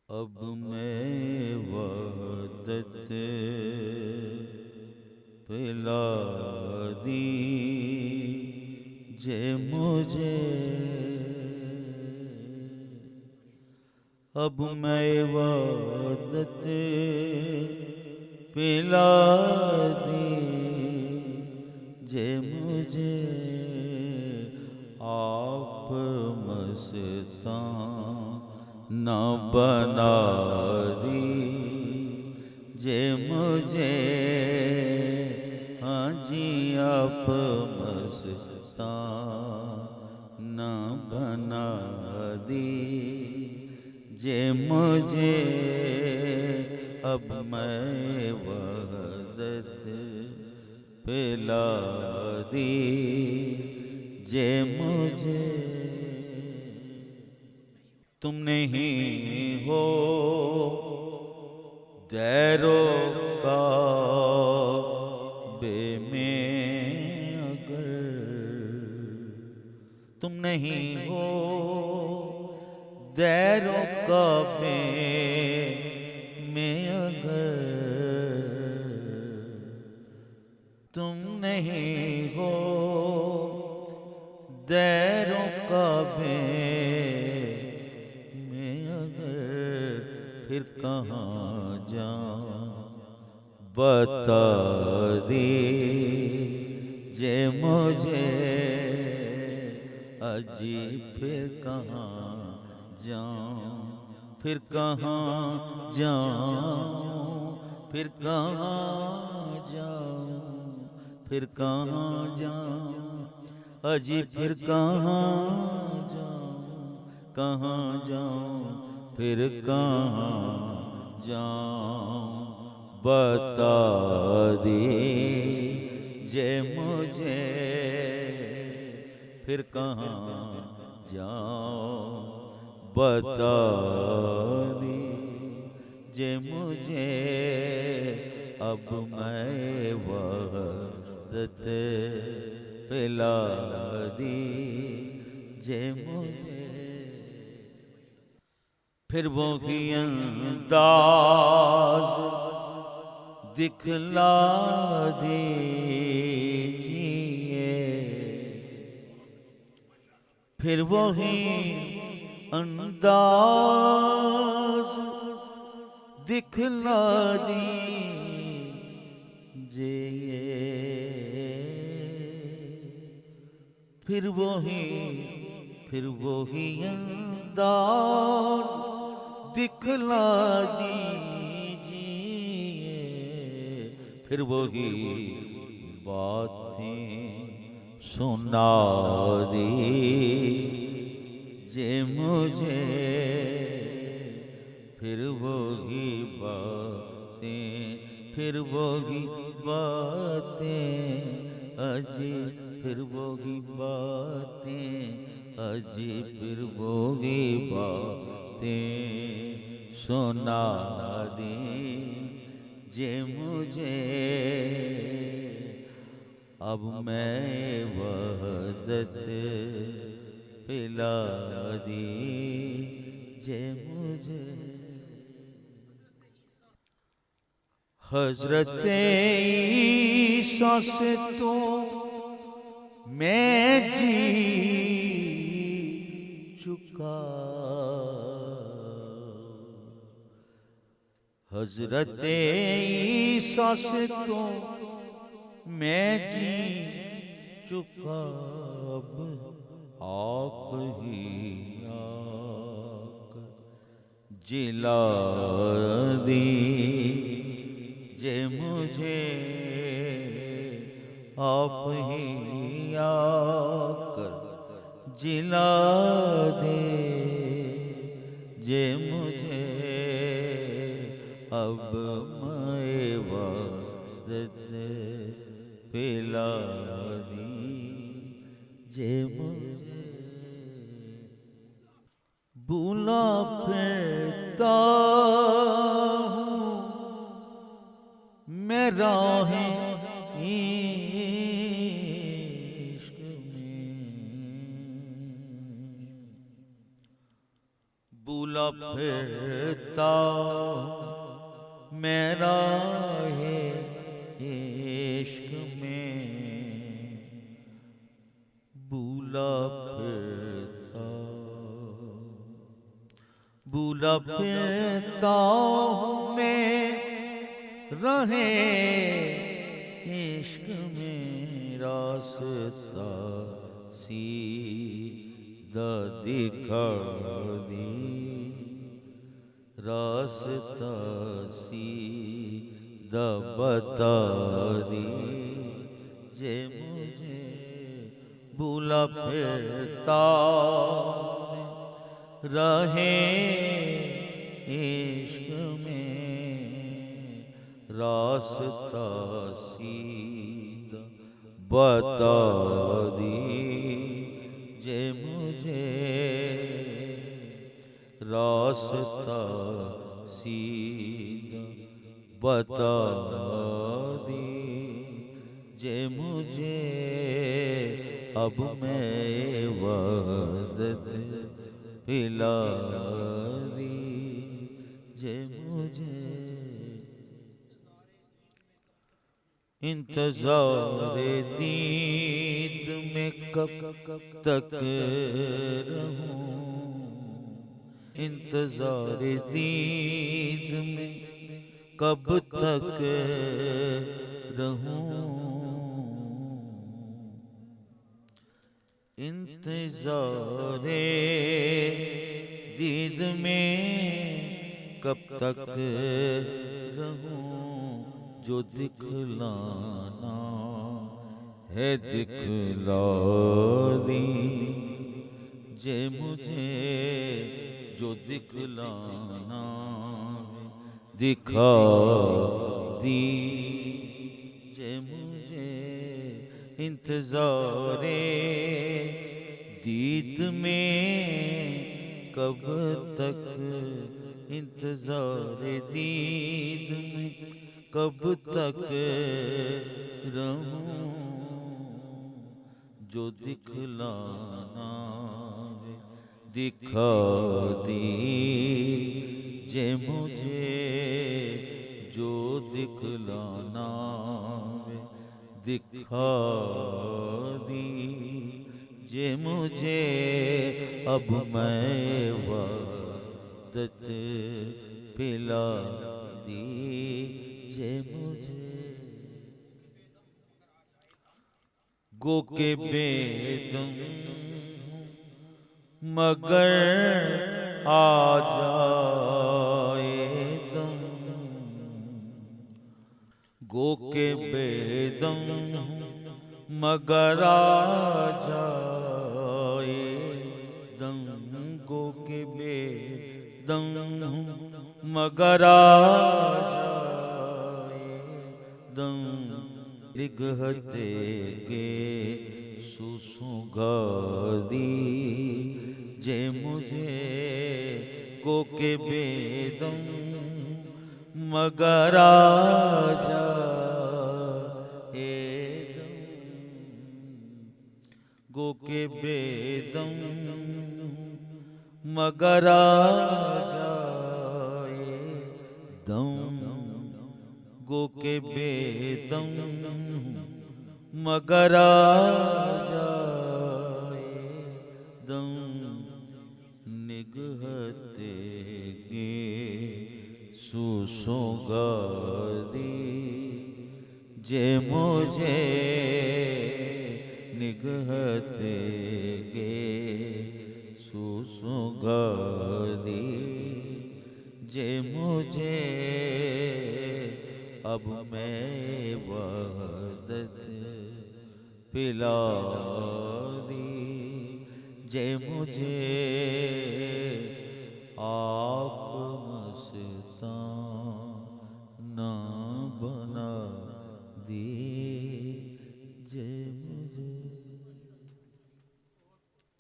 अब मैं वदत पिला दी जे मुझे। अब मैं वदत पिला दी जे मुझे। आप मस्तां न बना दी जे मुझे। हाँ जी आप मस्तां न बना दी जे मुझे। अब मैं वहदत पिला दी जे मुझे। तुम नहीं हो दैरो का बे में अगर। तुम नहीं हो दैरो का बे में अगर। तुम नहीं हो दैरो का बे में अगर। फिर कहाँ जाऊं बता दीजे मुझे। अजी फिर कहाँ जाऊं फिर कहाँ जाऊं फिर कहाँ जाऊं फिर कहाँ जाऊं। अजी फिर कहाँ जाऊं कहाँ जाऊं फिर कहाँ जाऊं। बता दीजे मुझे फिर कहाँ जाऊं। बता दीजे मुझे। अब मैं वहदत पिला दीजे मुझे। फिर वो ही अंदाज दिखला दीजिए। फिर वो ही अंदाज दिखला दीजिए। फिर वो ही अंदाज दिखला दीजिए। फिर वो ही बातें सुना दीजे मुझे। फिर वो ही बातें फिर वो ही बातें अजी। फिर वो ही बातें अजी। फिर वो ही बातें सुना दीजे मुझे। अब मैं वहदत पिला दीजे मुझे। हजरत ईसा से तो मैं जी चुका। हजरत ईसा से तो मैं जी चुका। अब आप ही आकर जिला दीजे मुझे। आप ही आकर जिला दीजे मुझे। अब मैं वहदत पिला दीजे मुझे। बुला फिरता हूँ मैं राहें इश्क में। बुला फिरता मेरा है इश्क में, बुला फिरता, बुला फिरता हूँ मैं रहे इश्क में, रास्ता सीधा दिखा दी, रास्ता सीधा बता दी, जे मुझे बुला फिरता रहे इश्क में, रास्ता सीधा बता दी, जे मुझे रास्ता सीधा बता दी, जे मुझे अब मैं वदत पिला दी, जे मुझे इंतजार दीद में कब तक रहूं, इंतजार दीद में कब तक रहूं, इंतजार दीद में कब तक रहूं, जो दिखलाना है दिखला दी, जे मुझे जो दिखलाना दिखा दी, जे मुझे इंतज़ारे दीद में कब तक, इंतज़ारे दीद में कब तक रहूं, जो दिखलाना दिखा दी, जे मुझे जो दिखलाना दिखा दी, जे मुझे अब मैं वदत पिला दी, जे मुझे गो के बेदम मगर आ जाए दम, गो के बेदम मगर आ जाए दम, गो के बेदम मगर आ जाए दम, लिगहते के सुसुगा दी, जे मुझे गो के बेदम मगर आ जाए दम, गो के बेदम मगर आ जाए दम, गो के बेदम मगर आ जाए दम, निगहते गे सुसुगा दी, जे मुझे निगहते गे सुसुगा दी, जे मुझे अब मैं वदत पिला दी, जे मुझे आप मस्ताना